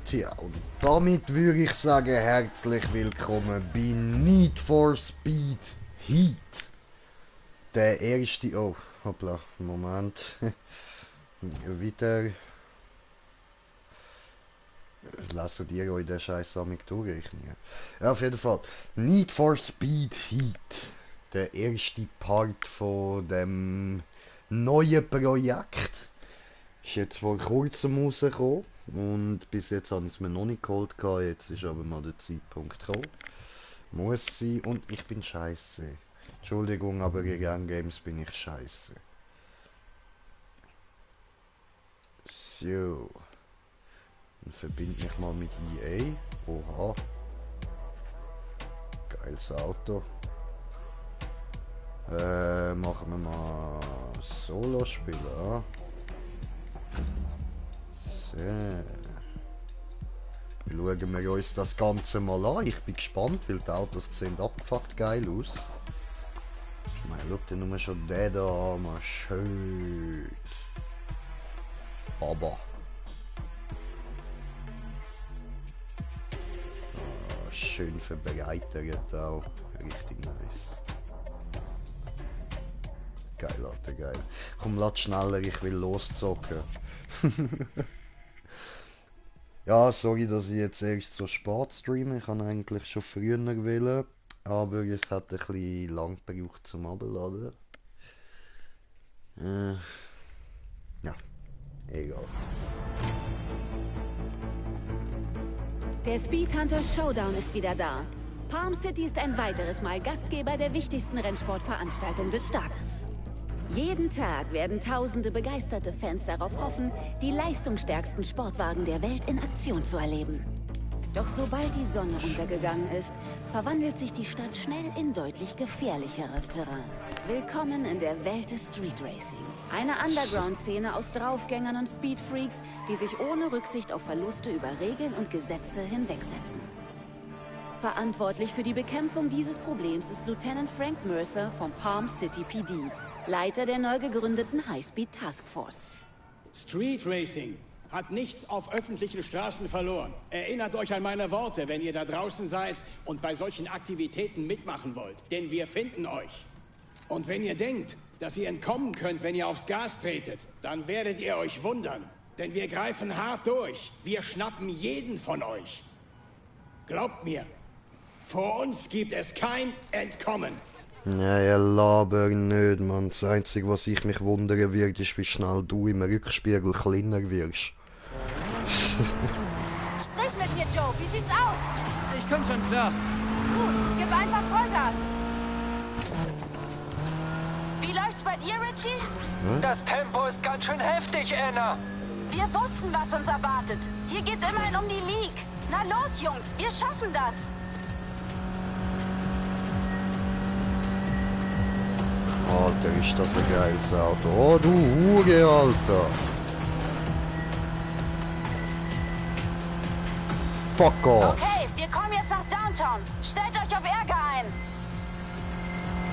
Tja, und damit würde ich sagen, herzlich willkommen bei Need for Speed Heat. Der erste... Oh, hoppla, Moment. Weiter. Lasst ihr euch den Scheiß amig durchrechnen? Ja, auf jeden Fall. Need for Speed Heat. Der erste Part von dem neuen Projekt. Ist jetzt vor kurzem rausgekommen. Und bis jetzt habe ich es mir noch nicht geholt. Jetzt ist aber mal der Zeitpunkt gekommen. Muss sein. Und ich bin scheiße. Entschuldigung, aber in Games bin ich scheiße. So. Und verbinde mich mal mit EA. Oha. Geiles Auto. Machen wir mal Solo-Spieler. So. Schauen wir uns das Ganze mal an. Ich bin gespannt, weil die Autos sehen abgefuckt geil aus. Ich meine, schau dir nur schon den da an, mal schön. Aber. Schön verbreitert auch. Richtig nice. Geil, Alter, geil. Komm, lass schneller, ich will loszocken. Ja, sorry, dass ich jetzt erst so spät streame. Ich kann eigentlich schon früher wollen. Aber es hat ein bisschen lang gebraucht zum Abladen. Ja, egal. Der Speed Hunter Showdown ist wieder da. Palm City ist ein weiteres Mal Gastgeber der wichtigsten Rennsportveranstaltung des Staates. Jeden Tag werden tausende begeisterte Fans darauf hoffen, die leistungsstärksten Sportwagen der Welt in Aktion zu erleben. Doch sobald die Sonne untergegangen ist, verwandelt sich die Stadt schnell in deutlich gefährlicheres Terrain. Willkommen in der Welt des Street Racing. Eine Underground-Szene aus Draufgängern und Speedfreaks, die sich ohne Rücksicht auf Verluste über Regeln und Gesetze hinwegsetzen. Verantwortlich für die Bekämpfung dieses Problems ist Lieutenant Frank Mercer vom Palm City PD, Leiter der neu gegründeten High-Speed Task Force. Street Racing hat nichts auf öffentlichen Straßen verloren. Erinnert euch an meine Worte, wenn ihr da draußen seid und bei solchen Aktivitäten mitmachen wollt. Denn wir finden euch. Und wenn ihr denkt, dass ihr entkommen könnt, wenn ihr aufs Gas tretet, dann werdet ihr euch wundern. Denn wir greifen hart durch. Wir schnappen jeden von euch. Glaubt mir, vor uns gibt es kein Entkommen. Ja, laber nicht, Mann. Das Einzige, was ich mich wundern wird, ist, wie schnell du im Rückspiegel kleiner wirst. Sprich mit mir, Joe. Wie sieht's aus? Ich komm schon klar. Gut, gib einfach Vollgas. Wie läuft's bei dir, Richie? Das Tempo ist ganz schön heftig, Anna. Wir wussten, was uns erwartet. Hier geht's immerhin um die League. Na los, Jungs, wir schaffen das. Alter, ist das ein geiles Auto. Oh, du Hure, Alter. Fuck off. Okay, wir kommen jetzt nach Downtown. Stellt euch auf Ärger ein.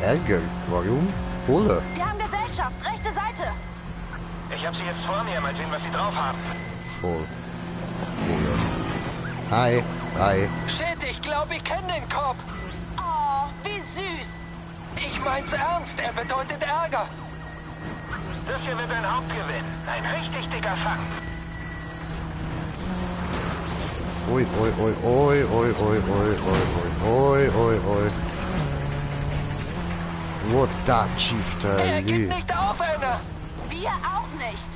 Ärger? Warum? Bulle. Wir haben Gesellschaft, rechte Seite. Ich hab sie jetzt vor mir. Mal sehen, was sie drauf haben. Voll. Bulle. Hi. Hi. Shit, ich glaube, ich kenne den Cop. Oh, wie süß. Ich mein's ernst, er bedeutet Ärger. Das hier wird ein Hauptgewinn. Ein richtig dicker Fang. Ui, ui, ui, ui, ui, ui, ui, ui, ui, ui, ui. What that shifter? Er gibt nicht auf, Anna. Wir auch nicht.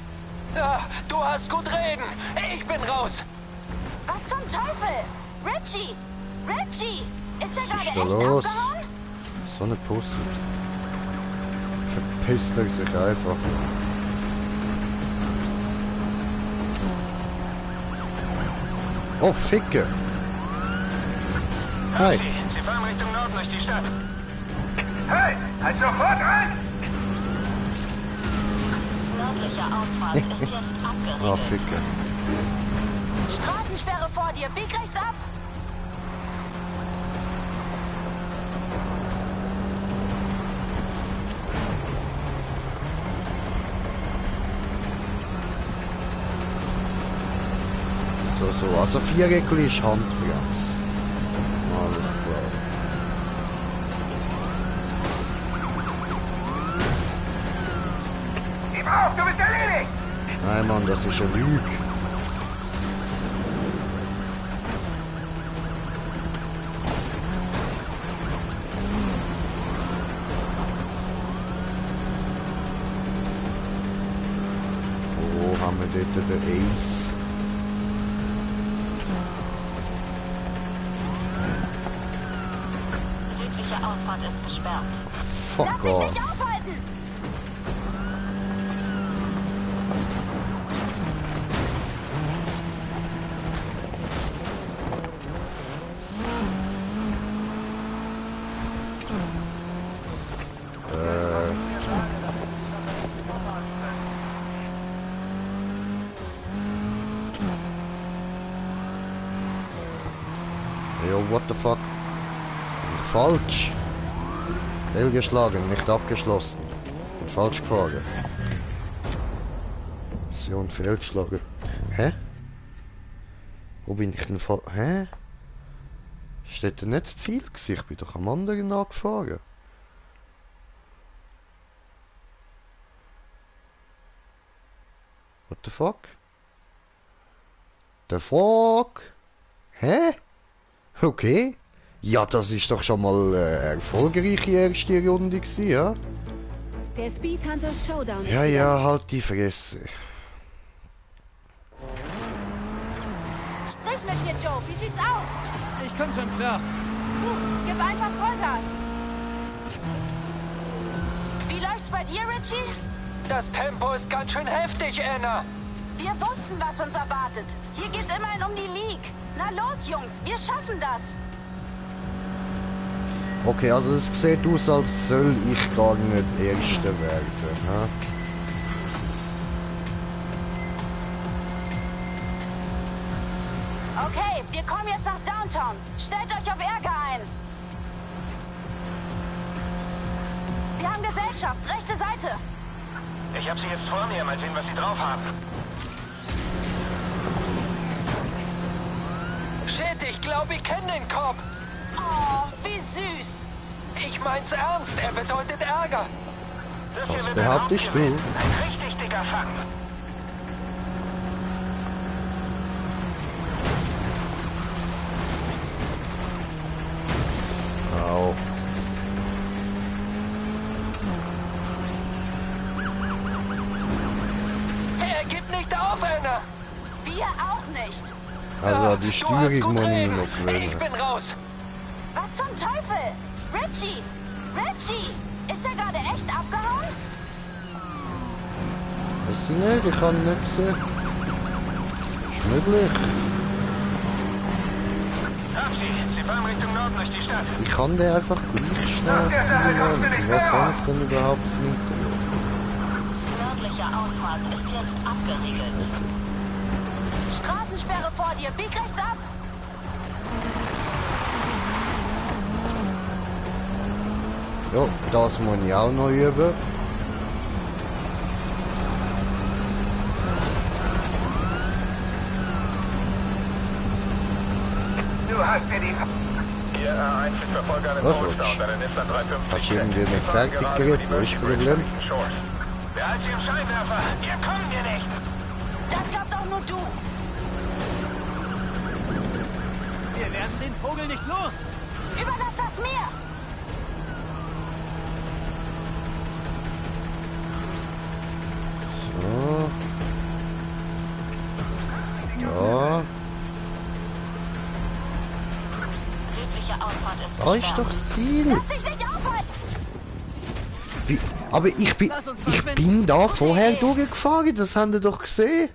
Ja, du hast gut reden. Ich bin raus. Was zum Teufel? Richie! Richie! Ist er Was ist gerade da echt los? abgehauen? So eine Pusse. Verpisst er sich einfach. Oh, Ficke! Hi! Sie fahren Richtung Norden durch die Stadt. Hey, halt sofort an! Nördlicher Ausfahrt ist jetzt abgerichtet. Oh, Ficke. Straßensperre vor dir, bieg rechts ab! So Also Viereckli ist Handbremse. Alles klar. Gib auf, du bist erledigt! Nein, Mann, das ist eine Lüge. Wo haben wir dort den Ace? Südliche Ausfahrt ist gesperrt. Fuck Lass mich off. nicht aufhalten! Jo, what the fuck? Falsch. Fehlgeschlagen, nicht abgeschlossen. Und falsch gefahren. Mission fehlgeschlagen. Hä? Wo bin ich denn voll... Hä? Steht denn nicht das Ziel gewesen? Ich bin doch am anderen nachgefahren. What the fuck? The fuck? Hä? Okay. Ja, das ist doch schon mal erfolgreiche erste Runde gewesen, ja? Der Speed Hunter Showdown ist Ja, wieder ja, halt die Fresse. Sprich mit mir, Joe. Wie sieht's aus? Ich komm schon klar. Gib einfach Vollgas. Wie läuft's bei dir, Richie? Das Tempo ist ganz schön heftig, Anna. Wir wussten, was uns erwartet. Hier geht's immerhin um die League. Na los, Jungs. Wir schaffen das. Okay, also es sieht aus, als soll ich gar nicht Erster werden. Ha? Okay, wir kommen jetzt nach Downtown. Stellt euch auf Ärger ein. Wir haben Gesellschaft. Rechte Seite. Ich habe sie jetzt vor mir. Mal sehen, was sie drauf haben. Shit, ich glaube, ich kenne den Cop. Oh, wie süß. Ich mein's ernst, er bedeutet Ärger. Das hier Was wird ein behauptest du? Hauptgewinn. Ein richtig dicker Fang. Au. Er gibt nicht auf, Anna. Wir auch nicht. Also die Du hast Steuerung gut muss ich mir reden. noch Ich gewöhnen. bin raus. Was zum Teufel? Richie! Richie! Ist er gerade echt abgehauen? Weiß ich nicht, ich habe nicht gesehen. Ist möglich. Hab sie. Sie fahren Richtung Norden durch die Stadt. Ich kann den einfach gleich schnell ziehen. Mann. Was habe ich denn überhaupt nicht? Nördliche Ausfahrt ist jetzt abgeriegelt. Straßensperre vor dir. Bieg rechts ab. Ja, das muss ich auch noch üben. Du hast mir die... Hier R1 ist Verfolger in Was Polestar willst und eine Nissan 350. Hast du irgendwie nicht fertig geredet? Wo ist das Problem? Behalt sie im Scheinwerfer. Hier kommen wir nicht. Das glaubt auch nur du. Wir werden den Vogel nicht los. Überlass das mir. So. Ja. Südliche Ausfahrt ist Da ist doch das Ziel. Lass dich nicht aufhalten. Wie? Aber ich bin da vorher durchgefahren, das habt ihr doch gesehen.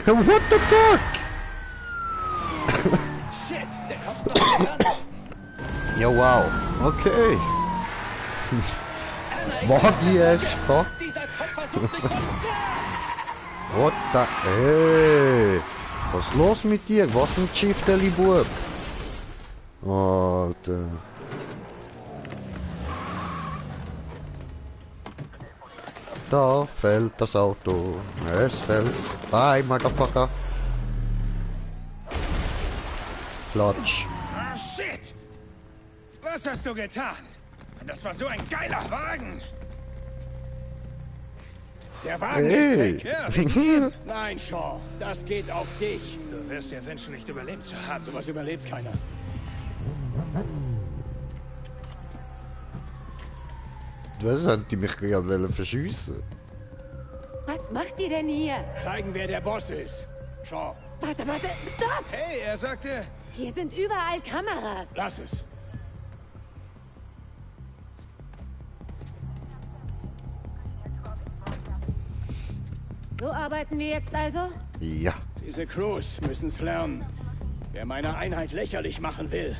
What the fuck? Shit, der Kopf noch nicht an. Ja, wow. Okay. Waggy as fuck. Dieser Kopf versucht mich von... What the... Ey. Was ist los mit dir? Was ein Schifteli, Bub? Alter. Da fällt das Auto. Es fällt. Bye, Motherfucker. Platsch. Ah, shit! Was hast du getan? Das war so ein geiler Wagen! Der Wagen ist weg! Ja, wegen dir. Nein, Shaw, das geht auf dich. Du wirst dir wünschen, nicht überlebt zu haben. Sowas überlebt keiner. Was haben die mich gerade verschiessen? Was macht ihr denn hier? Zeigen, wer der Boss ist. Shaw, Warte, stopp! hey, er sagte... Hier sind überall Kameras. Lass es. So arbeiten wir jetzt also? Ja. Diese Crews müssen's lernen. Wer meine Einheit lächerlich machen will,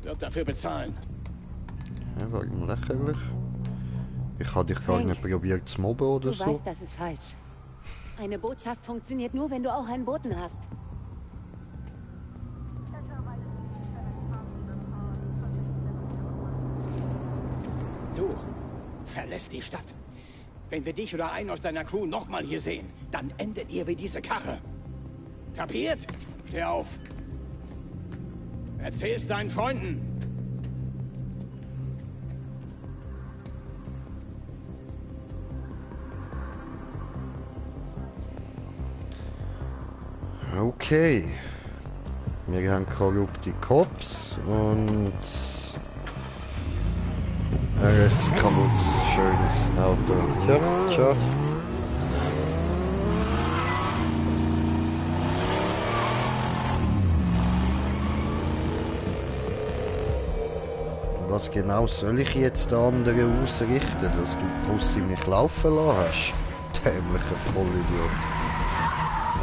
wird dafür bezahlen. Ja, warum lächerlich? Ich habe dich gar nicht probiert zu mobben oder Du so. weißt, das ist falsch. Eine Botschaft funktioniert nur, wenn du auch einen Boten hast. Du verlässt die Stadt. Wenn wir dich oder einen aus deiner Crew nochmal hier sehen, dann endet ihr wie diese Karre. Kapiert? Steh auf. Erzähl's deinen Freunden. Okay. Wir haben korrupte Cops und ein kaputtes, schönes Auto. Tja, schade. Was genau soll ich jetzt den anderen ausrichten, dass du Pussy mich laufen lassen hast? Dämlicher Vollidiot.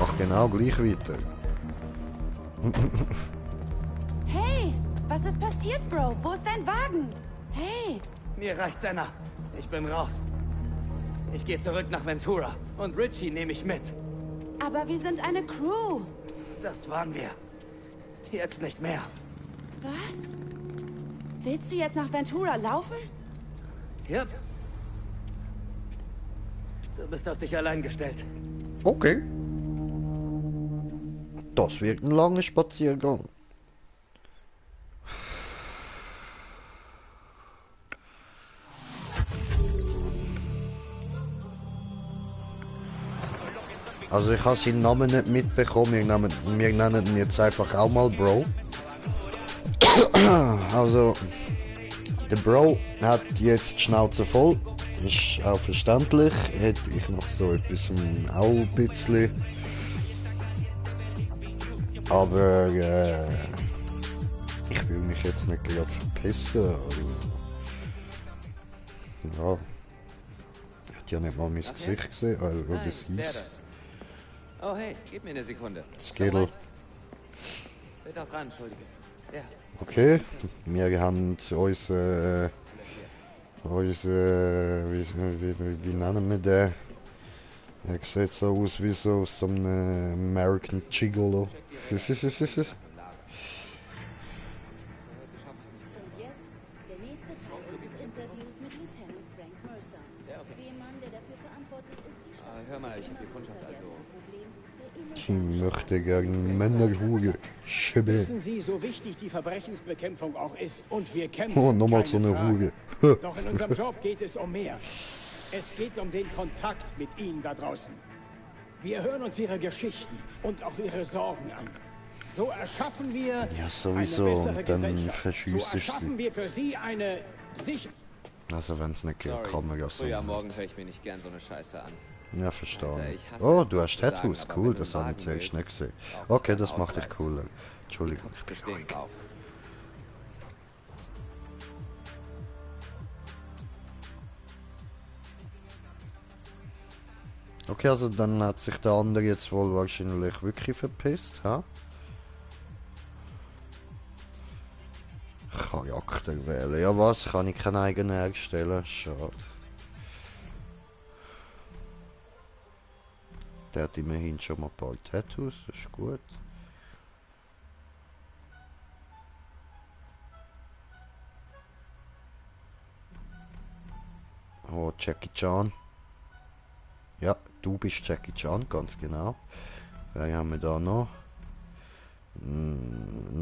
Mach genau gleich weiter. Hey, was ist passiert, Bro? Wo ist dein Wagen? Hey, Mir reicht's, Anna. Ich bin raus. Ich gehe zurück nach Ventura. Und Richie nehme ich mit. aber wir sind eine Crew. Das waren wir. Jetzt nicht mehr. Was? Willst du jetzt nach Ventura laufen? Yep. Du bist auf dich allein gestellt. Okay. Das wird ein langer Spaziergang. Also ich habe seinen Namen nicht mitbekommen, wir nennen ihn jetzt einfach auch mal Bro. Also, der Bro hat jetzt die Schnauze voll, ist auch verständlich, hätte ich noch so etwas auch ein bisschen. Aber ich will mich jetzt nicht gerade verpissen. Also, ja, ich hätte ja nicht mal mein Gesicht gesehen, oder wie es hieß. Oh hey, gib mir eine Sekunde. Skittle. Bitte auch ran, entschuldige. Ja. Okay, wir haben wie nennen wir den? Er sieht so aus wie so ein American Gigolo. Und jetzt der nächste Teil unseres Interviews mit Lieutenant Frank Mercer. Dem Mann, der dafür verantwortlich ist, die Stadt Hör mal, ich hab die Kundschaft also. Ich möchte gern Männerhure schibbeln. Wissen Sie, so wichtig die Verbrechensbekämpfung auch ist, und wir kämpfen, Oh, nochmal so keine eine Frage. Hure. Doch in unserem Job geht es um mehr. Es geht um den Kontakt mit Ihnen da draußen. Wir hören uns Ihre Geschichten und auch Ihre Sorgen an. So erschaffen wir Ja, sowieso, eine bessere und dann Gesellschaft. verschüsse So ich erschaffen sie. wir für Sie eine sicher... Also wenn es nicht gegen Kameras Früh am sind. Morgen höre ich mir nicht gern so eine Scheiße an. Ja, verstanden. Alter, ich hasse Oh, es, du das hast zu sagen, Tattoos, aber cool, wenn du das einen habe ich Wagen zuerst nicht willst, gesehen. brauchst Okay, du das einen macht dich Ausweis. cooler. Entschuldigung. Ich bestehe drauf. Okay, also dann hat sich der andere jetzt wohl wahrscheinlich wirklich verpisst, ha? Charakter wählen. Ja was, kann ich keinen eigenen erstellen? Schade. Der hat immerhin schon mal ein paar Tattoos, das ist gut. Oh, Jackie Chan. Ja, du bist Jackie Chan, ganz genau. Wer haben wir da noch?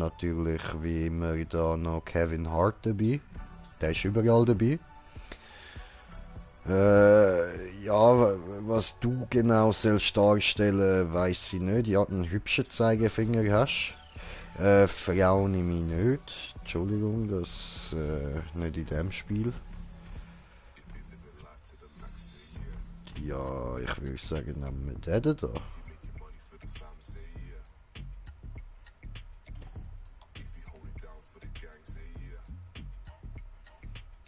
natürlich wie immer da noch Kevin Hart dabei. Der ist überall dabei. Ja, was du genau sollst darstellen, weiss ich nicht. Ja, einen hübschen Zeigefinger hast. Frau nehme ich nicht. Entschuldigung, das nicht in dem Spiel. Ja, ich würde sagen, nehmen wir den da.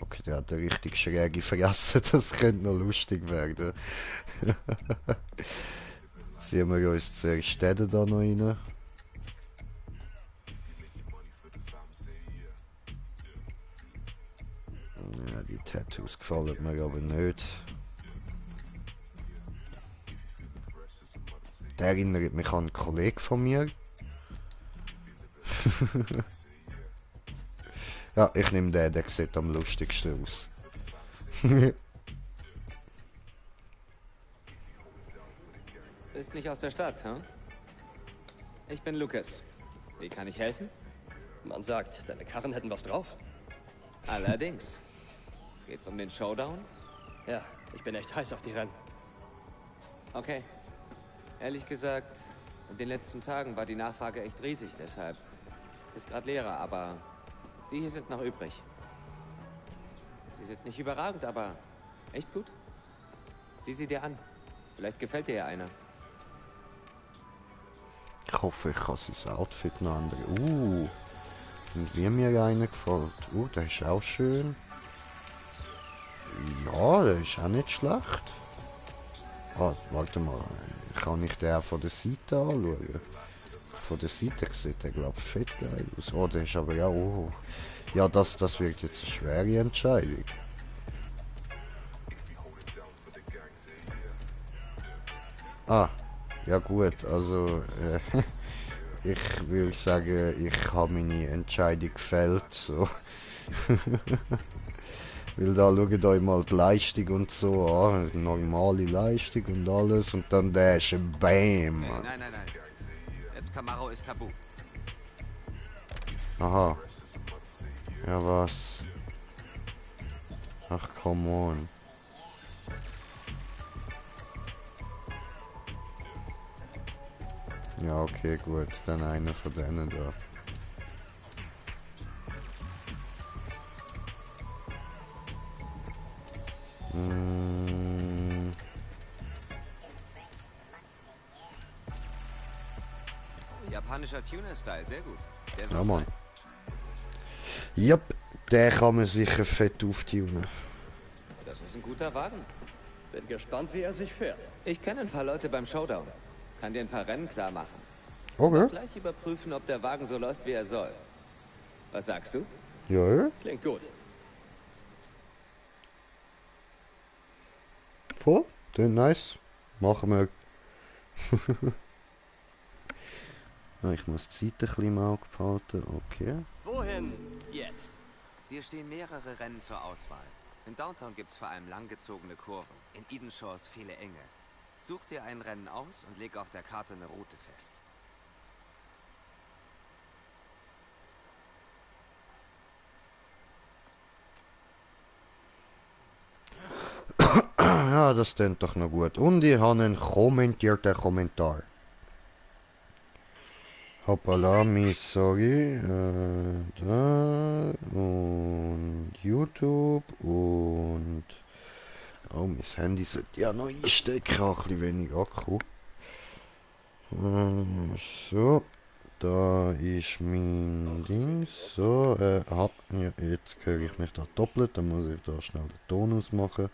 Okay, der hat eine richtig schräge Fresse, das könnte noch lustig werden. Ziehen wir uns zuerst den da noch rein. Ja, die Tattoos gefallen mir aber nicht. Der erinnert mich an einen Kollegen von mir. Ja, ich nehme den, der sieht am lustigsten aus. Bist nicht aus der Stadt, hm? Ich bin Lucas. Wie kann ich helfen? Man sagt, deine Karren hätten was drauf. Allerdings. Geht's um den Showdown? Ja, ich bin echt heiß auf die Rennen. Okay. Ehrlich gesagt, in den letzten Tagen war die Nachfrage echt riesig, deshalb ist gerade leerer, aber die hier sind noch übrig. Sie sind nicht überragend, aber echt gut. Sieh sie dir an. Vielleicht gefällt dir ja einer. Ich hoffe, ich kann sein Outfit noch ändern. Und wie mir einer gefällt. Der ist auch schön. Ja, der ist auch nicht schlecht. Warte mal. Kann ich den auch von der Seite anschauen? Von der Seite sieht der, glaube ich, fett geil aus. Oh, der ist aber ja... Oh. Ja, das wird jetzt eine schwere Entscheidung. Ja gut, also... ich würde sagen, ich habe meine Entscheidung gefällt, so. Weil da schaut euch mal die Leistung und so an, normale Leistung und alles und dann der ist ein Bam. Nein. Jetzt Camaro ist tabu. Aha. Ja was? Ach come on. Ja okay gut, dann einer von denen da. Japanischer Tuner-Style, sehr gut. Der Ja Mann. Yep, der kann man sicher fett auftunen. Das ist ein guter Wagen. Bin gespannt, wie er sich fährt. Ich kenne ein paar Leute beim Showdown. Kann dir ein paar Rennen klar machen. Okay. Gleich überprüfen, ob der Wagen so läuft, wie er soll. Was sagst du? Ja. Klingt gut. Voll? Den nice. Machen wir. Ich muss die Seite ein bisschen im Auge behalten. Okay. Wohin jetzt? Dir stehen mehrere Rennen zur Auswahl. In Downtown gibt's vor allem langgezogene Kurven. In Eden Shores viele enge. Such dir ein Rennen aus und leg auf der Karte eine Route fest. Ja, das klingt doch noch gut. Und ich habe einen kommentierten Kommentar. Hoppala, sorry. Da und YouTube und... Oh, mein Handy sollte ja noch einstecken, ein bisschen wenig Akku. So, da ist mein Ding. So, ja, jetzt höre ich mich da doppelt, dann muss ich da schnell den Ton ausmachen.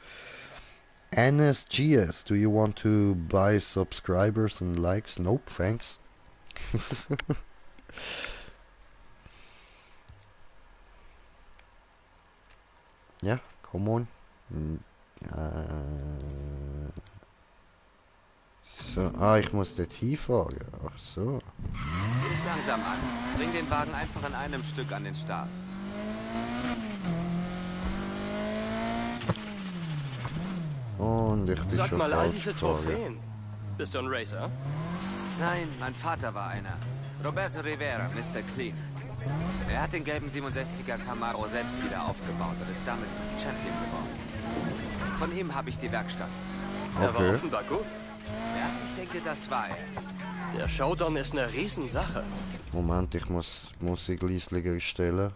NSGS, do you want to buy subscribers and likes? Nope, thanks. Ja, come on. So, ich muss dort hinfahren. Ach so. Geh langsam an. Bring den Wagen einfach in einem Stück an den Start. Und ich bin Sag schon mal, all falsch diese gefahren. Trophäen. Bist du ein Racer? Nein, mein Vater war einer. Roberto Rivera, Mr. Clean. Er hat den gelben 67er Camaro selbst wieder aufgebaut und ist damit zum Champion geworden. Von ihm habe ich die Werkstatt. Er war offenbar gut. Ja, ich denke, das war er. Der Showdown ist eine Riesensache. Moment, ich muss Musik leislicher stellen.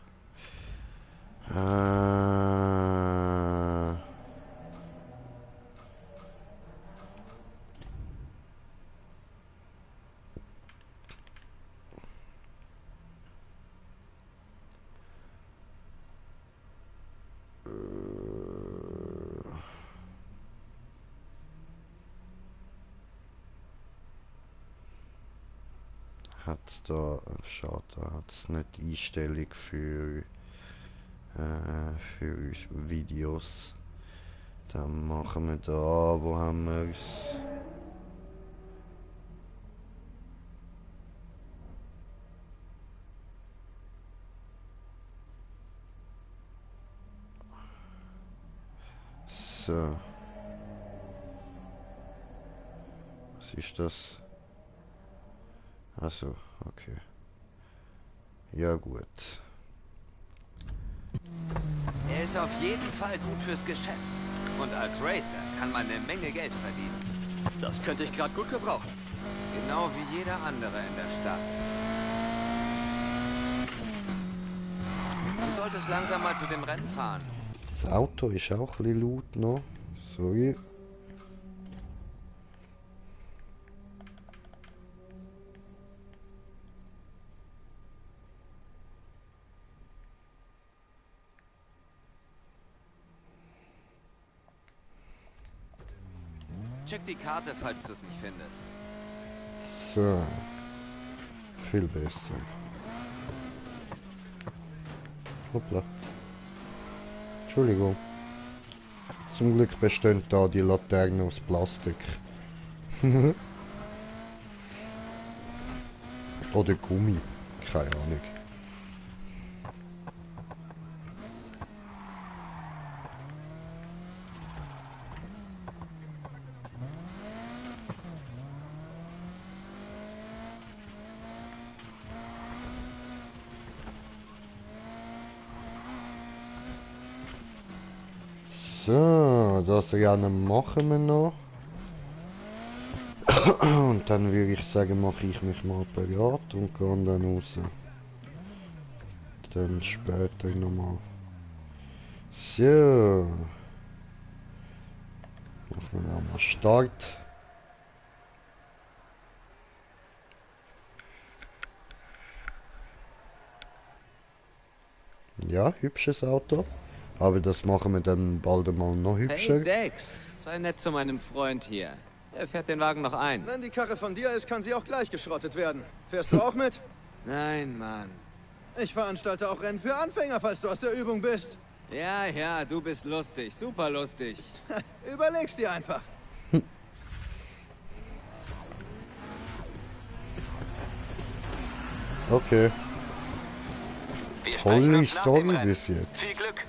Hat da, schade, hat es nicht Einstellung für Videos. Dann machen wir da, wo haben wir es? So. Was ist das? Achso, okay. Ja gut. Er ist auf jeden Fall gut fürs Geschäft. Und als Racer kann man eine Menge Geld verdienen. Das könnte ich gerade gut gebrauchen. Genau wie jeder andere in der Stadt. Du solltest langsam mal zu dem Rennen fahren. Das Auto ist auch ein bisschen laut noch. Sorry. Check die Karte, falls du es nicht findest. So. Viel besser. Hoppla. Entschuldigung. Zum Glück besteht da die Laterne aus Plastik. Oder Gummi. Keine Ahnung. So, das Rennen machen wir noch. Und dann würde ich sagen, mache ich mich mal bereit und gehe dann raus. Dann später nochmal. So. Machen wir dann mal Start. Ja, hübsches Auto. Aber das machen wir dann bald einmal noch hübscher. Hey Dex, sei nett zu meinem Freund hier. Er fährt den Wagen noch ein. Wenn die Karre von dir ist, kann sie auch gleich geschrottet werden. Fährst du auch mit? Nein, Mann. Ich veranstalte auch Rennen für Anfänger, falls du aus der Übung bist. Ja, ja, du bist lustig. Super lustig. Überleg's dir einfach. Okay. Wir sprechen Tolle uns nach dem Story Rennen. bis jetzt. Viel Glück.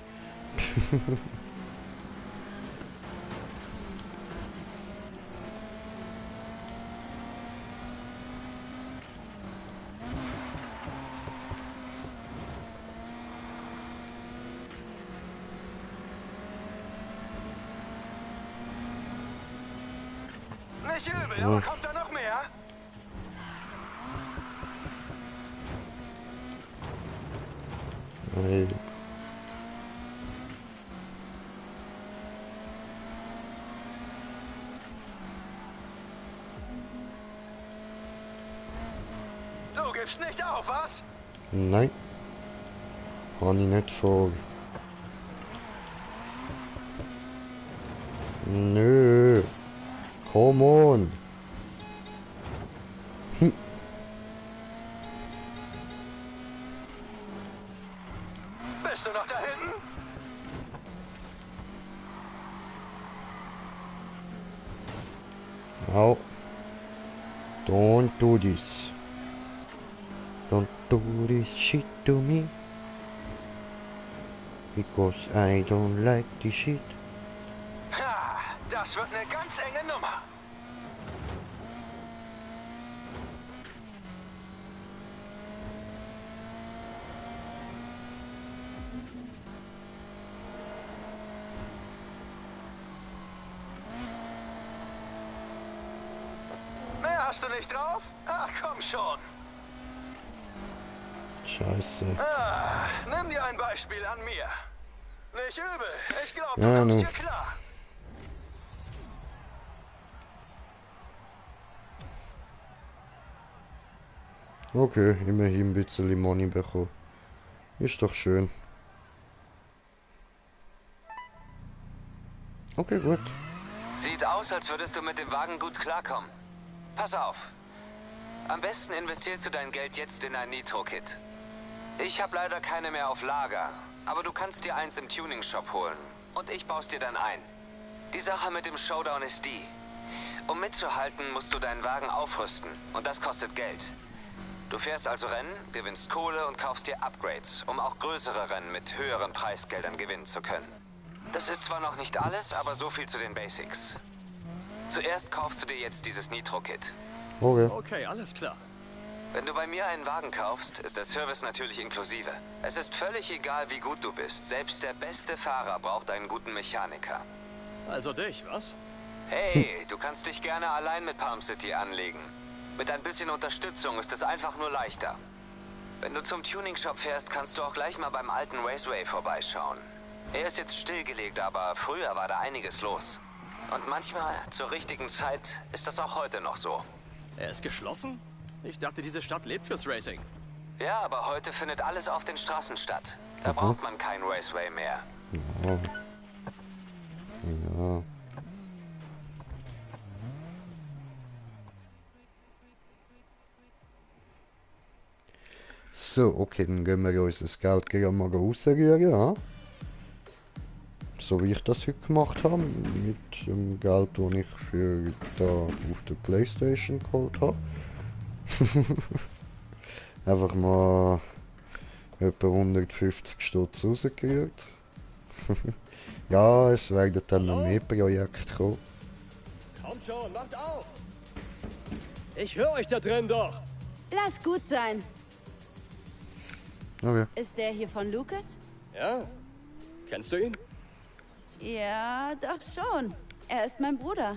Nicht übel, aber kommt da noch mehr? Hey. Du gibst nicht auf, was? Nein. Habe ich nicht vor. Nö. Come on. Bist du noch da hinten? Oh. Don't do this. Don't do this shit to me. Because I don't like this shit. Ha, das wird eine ganz enge Nummer. Hast du nicht drauf? Ach, komm schon. Scheiße. Ah, nimm dir ein Beispiel an mir. Nicht übel. Ich glaube, Ja, du kommst nu. hier klar. Okay, immerhin ein bisschen Money bekommen. Ist doch schön. Okay, gut. Sieht aus, als würdest du mit dem Wagen gut klarkommen. Pass auf. Am besten investierst du dein Geld jetzt in ein Nitro-Kit. Ich habe leider keine mehr auf Lager, aber du kannst dir eins im Tuning-Shop holen. Und ich baue es dir dann ein. Die Sache mit dem Showdown ist die. Um mitzuhalten, musst du deinen Wagen aufrüsten. Und das kostet Geld. Du fährst also Rennen, gewinnst Kohle und kaufst dir Upgrades, um auch größere Rennen mit höheren Preisgeldern gewinnen zu können. Das ist zwar noch nicht alles, aber so viel zu den Basics. Zuerst kaufst du dir jetzt dieses Nitro-Kit. Okay. Okay, alles klar. Wenn du bei mir einen Wagen kaufst, ist der Service natürlich inklusive. Es ist völlig egal, wie gut du bist. Selbst der beste Fahrer braucht einen guten Mechaniker. Also dich, was? Hey, du kannst dich gerne allein mit Palm City anlegen. Mit ein bisschen Unterstützung ist es einfach nur leichter. Wenn du zum Tuning-Shop fährst, kannst du auch gleich mal beim alten Raceway vorbeischauen. Er ist jetzt stillgelegt, aber früher war da einiges los. Und manchmal, zur richtigen Zeit, ist das auch heute noch so. Er ist geschlossen? Ich dachte, diese Stadt lebt fürs Racing. Ja, aber heute findet alles auf den Straßen statt. Da braucht man kein Raceway mehr. Ja. Ja. So, okay, dann gehen wir unser Geld gleich mal rausrühren, ja? So wie ich das heute gemacht habe, mit dem Geld, das ich für da auf der Playstation geholt habe. Einfach mal etwa 150 Stutz rausgerührt. Ja, es werden dann noch mehr Projekte kommen. Kommt schon, macht auf! Ich höre euch da drin doch! Lass gut sein. Okay. Ist der hier von Lucas? Ja? Kennst du ihn? Ja, doch schon. Er ist mein Bruder.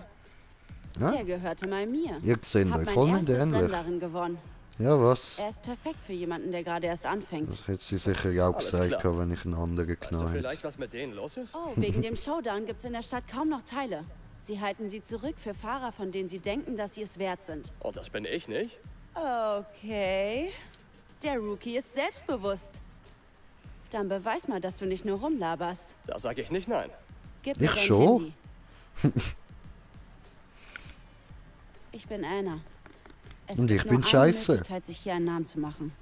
Ja? Der gehörte mal mir. Ihr seht Hab euch mein voll erstes nicht Rennen ähnlich. darin gewonnen. Ja, was? Er ist perfekt für jemanden, der gerade erst anfängt. Das hätte sie sicher auch Alles gesagt, klar. wenn ich einen anderen Weißt du knallt. vielleicht, was mit denen los ist? Oh, wegen dem Showdown gibt's in der Stadt kaum noch Teile. Sie halten sie zurück für Fahrer, von denen sie denken, dass sie es wert sind. Und das bin ich nicht? Okay. Der Rookie ist selbstbewusst. Dann beweis mal, dass du nicht nur rumlaberst. Da sage ich nicht nein. Gib mir Ich dein schon? Handy. Ich bin Anna. Es Und gibt ich bin nur eine scheiße. Möglichkeit, sich hier einen Namen zu machen.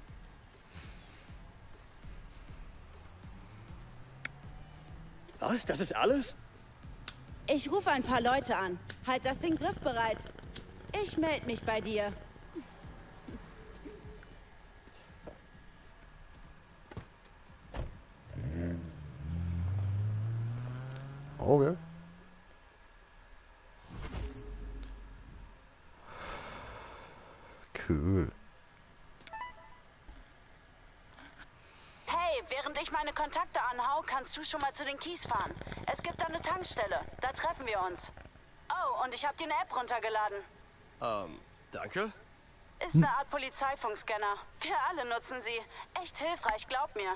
Was? Das ist alles? Ich rufe ein paar Leute an. Halt das Ding griffbereit. Ich melde mich bei dir. Okay. Cool. Hey, während ich meine Kontakte anhau, kannst du schon mal zu den Keys fahren. Es gibt da eine Tankstelle. Da treffen wir uns. Oh, und ich habe dir eine App runtergeladen. Danke? Ist eine Art Polizeifunkscanner. Wir alle nutzen sie. Echt hilfreich, glaub mir.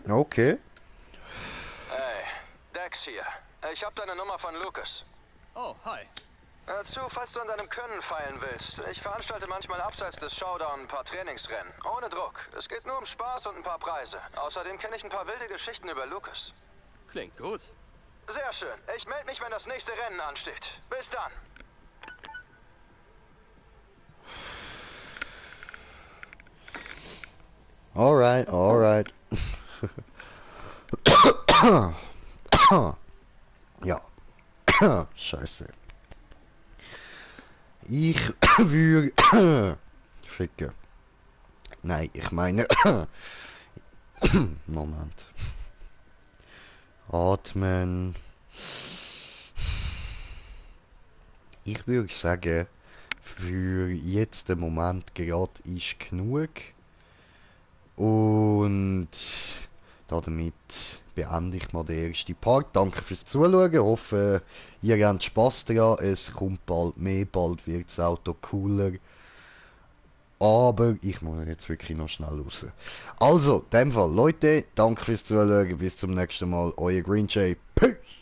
Okay. Hey, Dex hier. Ich habe deine Nummer von Lucas. Oh, hi. Hör zu, falls du an deinem Können feilen willst. Ich veranstalte manchmal abseits des Showdown ein paar Trainingsrennen. Ohne Druck. Es geht nur um Spaß und ein paar Preise. Außerdem kenne ich ein paar wilde Geschichten über Lucas. Klingt gut. Sehr schön. Ich melde mich, wenn das nächste Rennen ansteht. Bis dann. Alright, alright. Ja. Scheiße. Ich würde... Ficken. Nein, ich meine... Moment. Atmen. Ich würde sagen, für jetzt den Moment gerade ist genug. Und Damit beende ich mal den ersten Part. Danke fürs Zuschauen. Ich hoffe, ihr habt Spass daran. Es kommt bald mehr, bald wird das Auto cooler. Aber ich muss jetzt wirklich noch schnell raus. Also, in dem Fall, Leute, danke fürs Zuschauen. Bis zum nächsten Mal. Euer Green Jay. Peace!